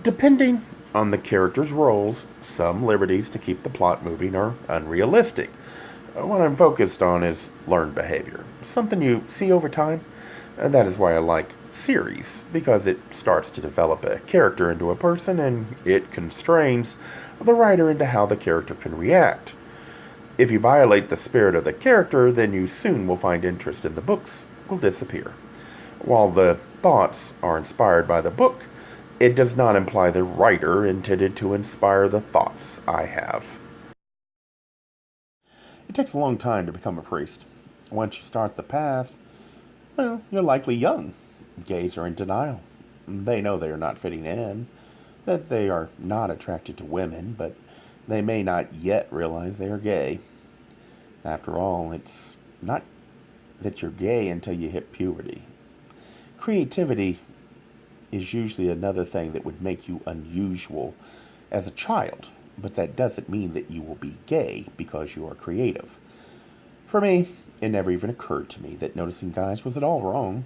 Depending on the character's roles, some liberties to keep the plot moving are unrealistic. What I'm focused on is learned behavior, something you see over time. That is why I like series, because it starts to develop a character into a person and it constrains the writer into how the character can react. If you violate the spirit of the character, then you soon will find interest in the books will disappear. While the thoughts are inspired by the book, it does not imply the writer intended to inspire the thoughts I have. It takes a long time to become a priest. Once you start the path, well, you're likely young. Gays are in denial. They know they are not fitting in, that they are not attracted to women, but they may not yet realize they are gay. After all, it's not that you're gay until you hit puberty. Creativity is usually another thing that would make you unusual as a child, but that doesn't mean that you will be gay because you are creative. For me, it never even occurred to me that noticing guys was at all wrong.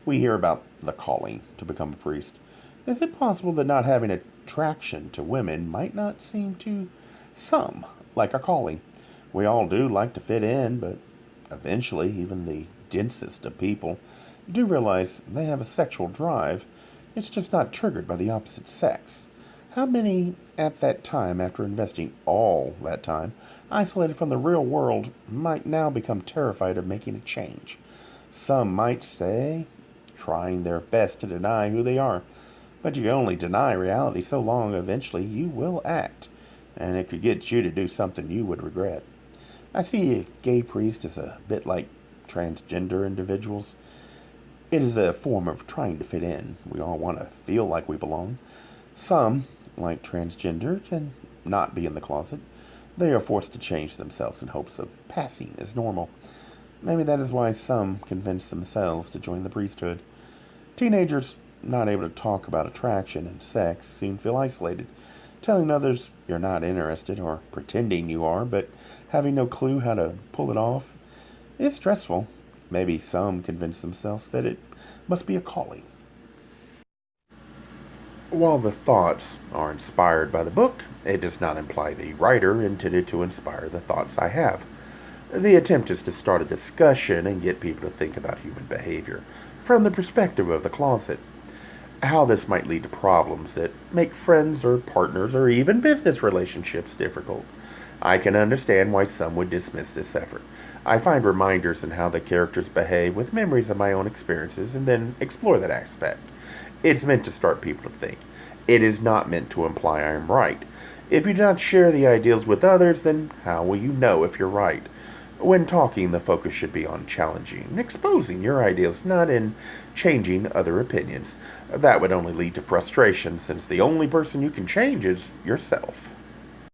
We hear about the calling to become a priest. Is it possible that not having attraction to women might not seem to some like a calling? We all do like to fit in, but eventually, even the densest of people do realize they have a sexual drive. It's just not triggered by the opposite sex. How many at that time, after investing all that time, isolated from the real world, might now become terrified of making a change? Some might stay, trying their best to deny who they are, but you can only deny reality so long. Eventually you will act, and it could get you to do something you would regret. I see a gay priest as a bit like transgender individuals. It is a form of trying to fit in. We all want to feel like we belong. Some, like transgender, can not be in the closet. They are forced to change themselves in hopes of passing as normal. Maybe that is why some convince themselves to join the priesthood. Teenagers not able to talk about attraction and sex soon feel isolated. Telling others you're not interested or pretending you are, but having no clue how to pull it off is stressful. Maybe some convince themselves that it must be a calling. While the thoughts are inspired by the book, it does not imply the writer intended to inspire the thoughts I have. The attempt is to start a discussion and get people to think about human behavior from the perspective of the closet. How this might lead to problems that make friends or partners or even business relationships difficult. I can understand why some would dismiss this effort. I find reminders in how the characters behave with memories of my own experiences and then explore that aspect. It's meant to start people to think. It is not meant to imply I am right. If you do not share the ideals with others, then how will you know if you're right? When talking, the focus should be on challenging and exposing your ideals, not in changing other opinions. That would only lead to frustration, since the only person you can change is yourself.